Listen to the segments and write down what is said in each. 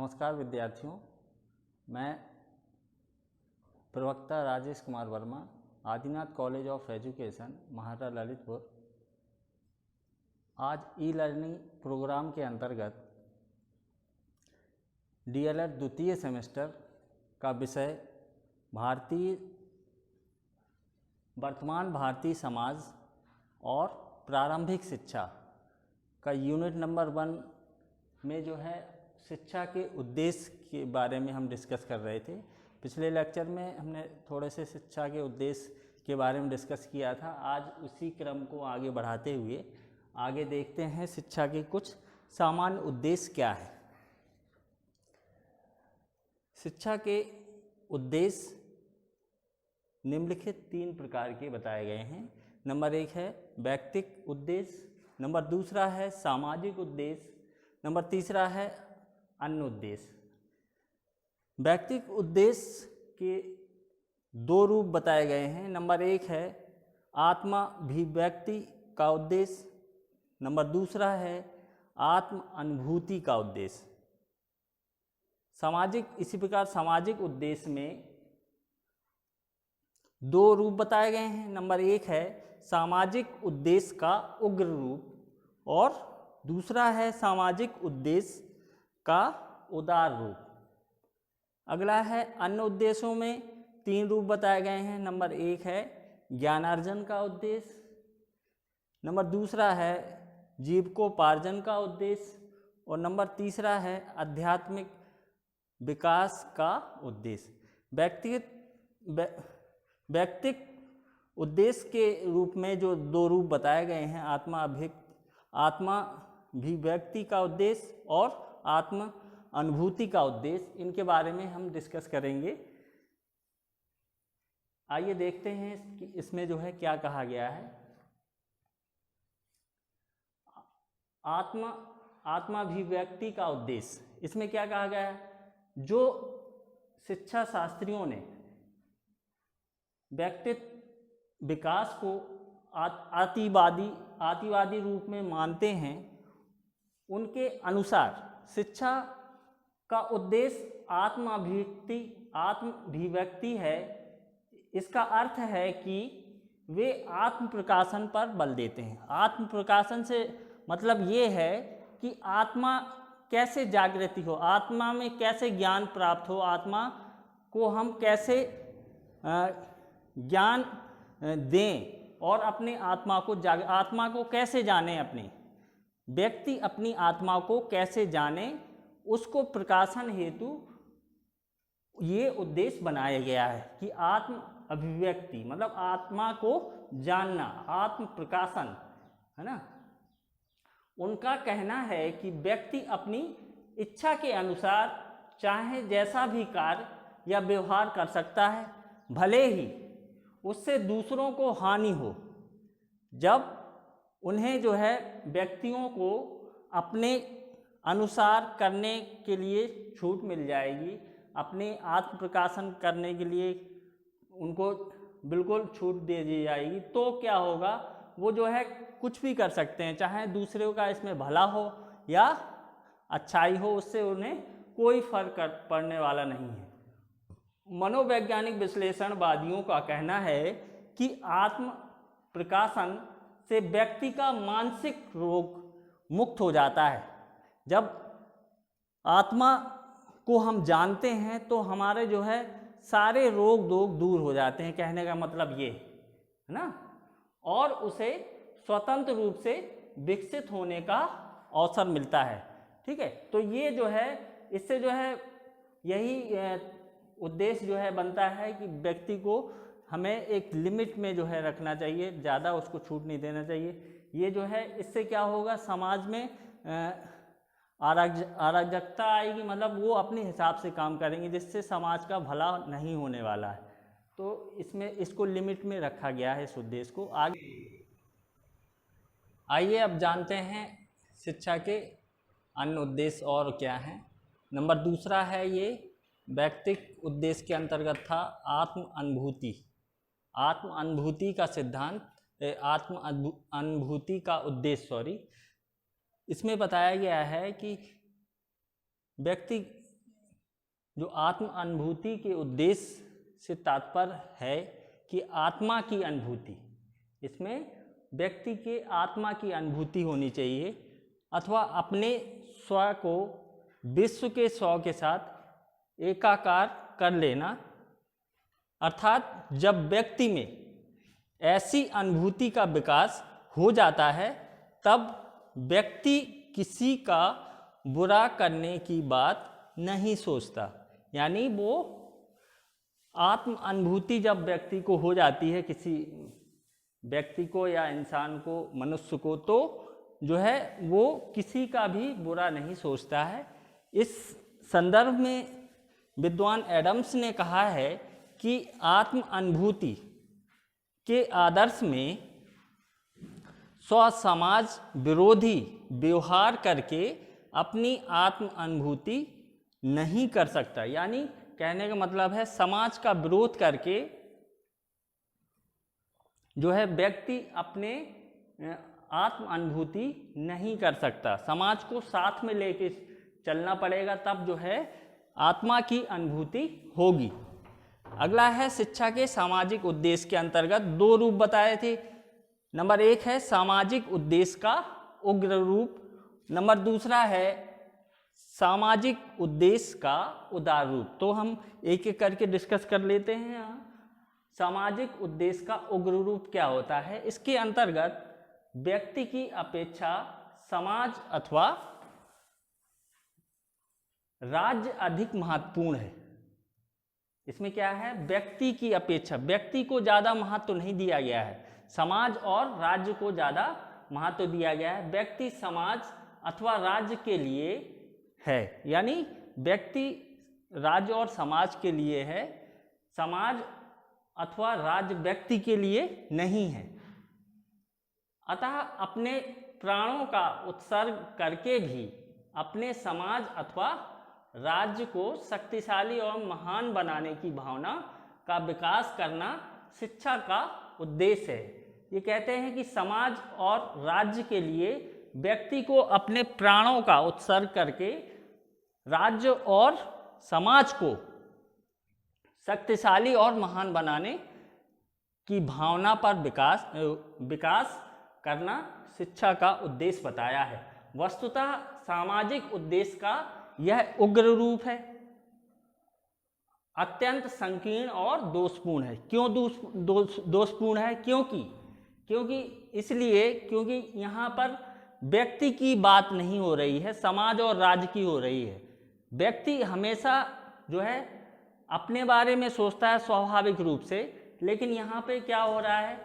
नमस्कार विद्यार्थियों, मैं प्रवक्ता Rajesh Kumar Verma, Adinath college of education, Maharaja Lalitpur. आज ई लर्निंग प्रोग्राम के अंतर्गत डीएलएड द्वितीय सेमेस्टर का विषय वर्तमान भारतीय समाज और प्रारंभिक शिक्षा का यूनिट नंबर 1 में जो है शिक्षा के उद्देश्य के बारे में हम डिस्कस कर रहे थे। पिछले लेक्चर में हमने थोड़े से शिक्षा के उद्देश्य के बारे में डिस्कस किया था। आज उसी क्रम को आगे बढ़ाते हुए आगे देखते हैं शिक्षा के कुछ सामान्य उद्देश्य क्या है। शिक्षा के उद्देश्य निम्नलिखित 3 प्रकार के बताए गए हैं। नंबर 1 है व्यक्तिक उद्देश्य, नंबर 2 है सामाजिक उद्देश्य, नंबर 3 है अन्य उद्देश्य। व्यक्तिक उद्देश्य के 2 रूप बताए गए हैं। नंबर 1 है आत्माभिव्यक्ति का उद्देश्य, नंबर 2 है आत्म अनुभूति का उद्देश्य। इसी प्रकार सामाजिक उद्देश्य में 2 रूप बताए गए हैं। नंबर 1 है सामाजिक उद्देश्य का उग्र रूप और दूसरा है सामाजिक उद्देश्य का उदार रूप। अगला है अन्य उद्देश्यों में 3 रूप बताए गए हैं। नंबर 1 है ज्ञानार्जन का उद्देश्य, नंबर 2 है जीविकोपार्जन का उद्देश्य और नंबर 3 है आध्यात्मिक विकास का उद्देश्य। व्यक्तिक उद्देश्य के रूप में जो 2 रूप बताए गए हैं, आत्माभिव्यक्ति का उद्देश्य और आत्म अनुभूति का उद्देश्य, इनके बारे में हम डिस्कस करेंगे। आइए देखते हैं कि इसमें जो है क्या कहा गया है। आत्माभिव्यक्ति का उद्देश्य, इसमें क्या कहा गया है? जो शिक्षा शास्त्रियों ने व्यक्तित्व विकास को आतिवादी रूप में मानते हैं, उनके अनुसार शिक्षा का उद्देश्य आत्माभिव्यक्ति है। इसका अर्थ है कि वे आत्म प्रकाशन पर बल देते हैं। आत्म प्रकाशन से मतलब ये है कि आत्मा कैसे जागृति हो, आत्मा में कैसे ज्ञान प्राप्त हो, आत्मा को हम कैसे ज्ञान दें और अपने आत्मा को कैसे जाने, अपने व्यक्ति अपनी आत्मा को कैसे जाने, उसको प्रकाशन हेतु ये उद्देश्य बनाया गया है कि आत्म अभिव्यक्ति मतलब आत्मा को जानना, आत्म प्रकाशन, है ना। उनका कहना है कि व्यक्ति अपनी इच्छा के अनुसार चाहे जैसा भी कार्य या व्यवहार कर सकता है, भले ही उससे दूसरों को हानि हो। जब उन्हें जो है व्यक्तियों को अपने अनुसार करने के लिए छूट मिल जाएगी, अपने आत्म प्रकाशन करने के लिए उनको बिल्कुल छूट दे दी जाएगी, तो क्या होगा, वो जो है कुछ भी कर सकते हैं, चाहे दूसरे का इसमें भला हो या अच्छाई हो, उससे उन्हें कोई फर्क पड़ने वाला नहीं है। मनोवैज्ञानिक विश्लेषणवादियों का कहना है कि आत्म प्रकाशन से व्यक्ति का मानसिक रोग मुक्त हो जाता है। जब आत्मा को हम जानते हैं तो हमारे जो है सारे रोग दूर हो जाते हैं, कहने का मतलब ये है ना, और उसे स्वतंत्र रूप से विकसित होने का अवसर मिलता है। ठीक है, तो ये जो है इससे जो है यही उद्देश्य जो है बनता है कि व्यक्ति को हमें एक लिमिट में जो है रखना चाहिए, ज़्यादा उसको छूट नहीं देना चाहिए। ये जो है इससे क्या होगा, समाज में अराजकता आएगी, मतलब वो अपने हिसाब से काम करेंगे जिससे समाज का भला नहीं होने वाला है। तो इसमें इसको लिमिट में रखा गया है इस उद्देश्य को। आइए अब जानते हैं शिक्षा के अन्य उद्देश्य और क्या हैं। नंबर 2 है ये व्यक्तिक उद्देश्य के अंतर्गत था आत्म अनुभूति का सिद्धांत, आत्म अनुभूति का उद्देश्य इसमें बताया गया है कि व्यक्ति जो आत्म अनुभूति के उद्देश्य से तात्पर्य है कि आत्मा की अनुभूति, इसमें व्यक्ति के आत्मा की अनुभूति होनी चाहिए अथवा अपने स्व को विश्व के स्व के साथ एकाकार कर लेना। अर्थात जब व्यक्ति में ऐसी अनुभूति का विकास हो जाता है तब व्यक्ति किसी का बुरा करने की बात नहीं सोचता। यानी वो आत्म अनुभूति जब व्यक्ति को हो जाती है, किसी व्यक्ति को या इंसान को, मनुष्य को, तो जो है वो किसी का भी बुरा नहीं सोचता है। इस संदर्भ में विद्वान एडम्स ने कहा है कि आत्म अनुभूति के आदर्श में स्व समाज विरोधी व्यवहार करके अपनी आत्म अनुभूति नहीं कर सकता। यानी कहने का मतलब है समाज का विरोध करके जो है व्यक्ति अपने आत्म अनुभूति नहीं कर सकता। समाज को साथ में लेके चलना पड़ेगा, तब जो है आत्मा की अनुभूति होगी। अगला है शिक्षा के सामाजिक उद्देश्य के अंतर्गत दो रूप बताए थे। नंबर 1 है सामाजिक उद्देश्य का उग्र रूप, नंबर दूसरा है सामाजिक उद्देश्य का उदार रूप। तो हम एक एक करके डिस्कस कर लेते हैं। यहाँ सामाजिक उद्देश्य का उग्र रूप क्या होता है? इसके अंतर्गत व्यक्ति की अपेक्षा समाज अथवा राज्य अधिक महत्वपूर्ण है। इसमें क्या है? व्यक्ति की अपेक्षा, व्यक्ति को ज़्यादा महत्व नहीं दिया गया है, समाज और राज्य को ज़्यादा महत्व दिया गया है। व्यक्ति समाज अथवा राज्य के लिए है, यानी व्यक्ति राज्य और समाज के लिए है, समाज अथवा राज्य व्यक्ति के लिए नहीं है। अतः अपने प्राणों का उत्सर्ग करके भी अपने समाज अथवा राज्य को शक्तिशाली और महान बनाने की भावना का विकास करना शिक्षा का उद्देश्य है। ये कहते हैं कि समाज और राज्य के लिए व्यक्ति को अपने प्राणों का उत्सर्ग करके राज्य और समाज को शक्तिशाली और महान बनाने की भावना पर विकास करना शिक्षा का उद्देश्य बताया है। वस्तुतः सामाजिक उद्देश्य का यह उग्र रूप है, अत्यंत संकीर्ण और दोषपूर्ण है। क्यों दोषपूर्ण है? क्योंकि यहाँ पर व्यक्ति की बात नहीं हो रही है, समाज और राज्य की हो रही है। व्यक्ति हमेशा जो है अपने बारे में सोचता है स्वाभाविक रूप से, लेकिन यहाँ पे क्या हो रहा है?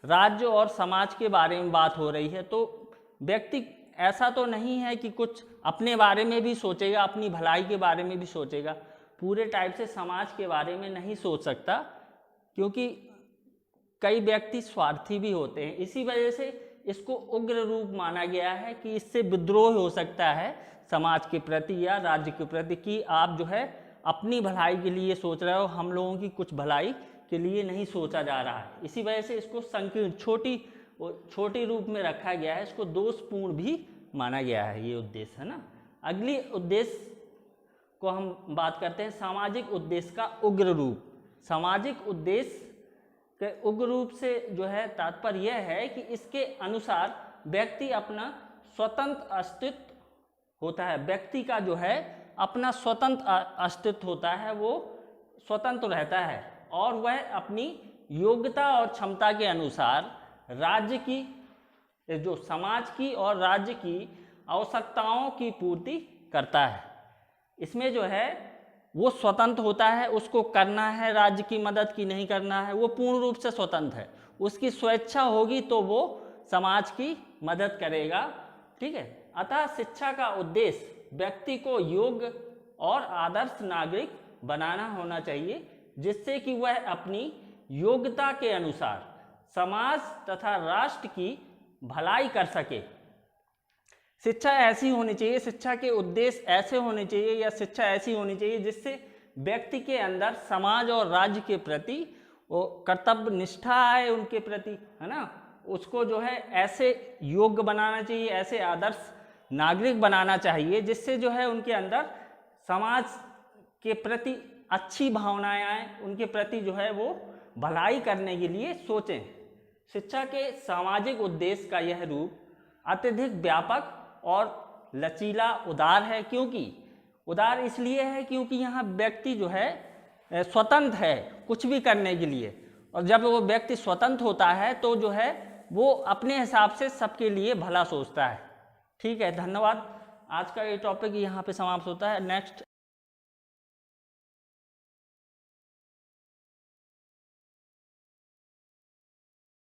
राज्य और समाज के बारे में बात हो रही है। तो व्यक्ति ऐसा तो नहीं है कि कुछ अपने बारे में भी सोचेगा, अपनी भलाई के बारे में भी सोचेगा, पूरे टाइप से समाज के बारे में नहीं सोच सकता, क्योंकि कई व्यक्ति स्वार्थी भी होते हैं। इसी वजह से इसको उग्र रूप माना गया है कि इससे विद्रोह हो सकता है समाज के प्रति या राज्य के प्रति, कि आप जो है अपनी भलाई के लिए सोच रहे हो, हम लोगों की कुछ भलाई के लिए नहीं सोचा जा रहा है। इसी वजह से इसको संकीर्ण छोटी रूप में रखा गया है, इसको दोषपूर्ण भी माना गया है। ये उद्देश्य है ना। अगली उद्देश्य को हम बात करते हैं सामाजिक उद्देश्य का उग्र रूप। सामाजिक उद्देश्य के उग्र रूप से जो है तात्पर्य यह है कि इसके अनुसार व्यक्ति अपना स्वतंत्र अस्तित्व होता है। व्यक्ति का जो है अपना स्वतंत्र अस्तित्व होता है, वो स्वतंत्र रहता है और वह अपनी योग्यता और क्षमता के अनुसार राज्य की, जो समाज की और राज्य की आवश्यकताओं की पूर्ति करता है। इसमें जो है वो स्वतंत्र होता है, उसको करना है राज्य की मदद की नहीं करना है, वो पूर्ण रूप से स्वतंत्र है। उसकी स्वेच्छा होगी तो वो समाज की मदद करेगा, ठीक है। अतः शिक्षा का उद्देश्य व्यक्ति को योग्य और आदर्श नागरिक बनाना होना चाहिए, जिससे कि वह अपनी योग्यता के अनुसार समाज तथा राष्ट्र की भलाई कर सके। शिक्षा ऐसी होनी चाहिए, शिक्षा के उद्देश्य ऐसे होने चाहिए या शिक्षा ऐसी होनी चाहिए जिससे व्यक्ति के अंदर समाज और राज्य के प्रति वो कर्तव्य निष्ठा आए, उनके प्रति, है ना। उसको जो है ऐसे योग्य बनाना चाहिए, ऐसे आदर्श नागरिक बनाना चाहिए जिससे जो है उनके अंदर समाज के प्रति अच्छी भावनाएं आए, उनके प्रति जो है वो भलाई करने के लिए सोचें। शिक्षा के सामाजिक उद्देश्य का यह रूप अत्यधिक व्यापक और लचीला उदार है। क्योंकि उदार इसलिए है क्योंकि यहाँ व्यक्ति जो है स्वतंत्र है कुछ भी करने के लिए, और जब वो व्यक्ति स्वतंत्र होता है तो जो है वो अपने हिसाब से सबके लिए भला सोचता है। ठीक है, धन्यवाद। आज का ये टॉपिक यहाँ पे समाप्त होता है। नेक्स्ट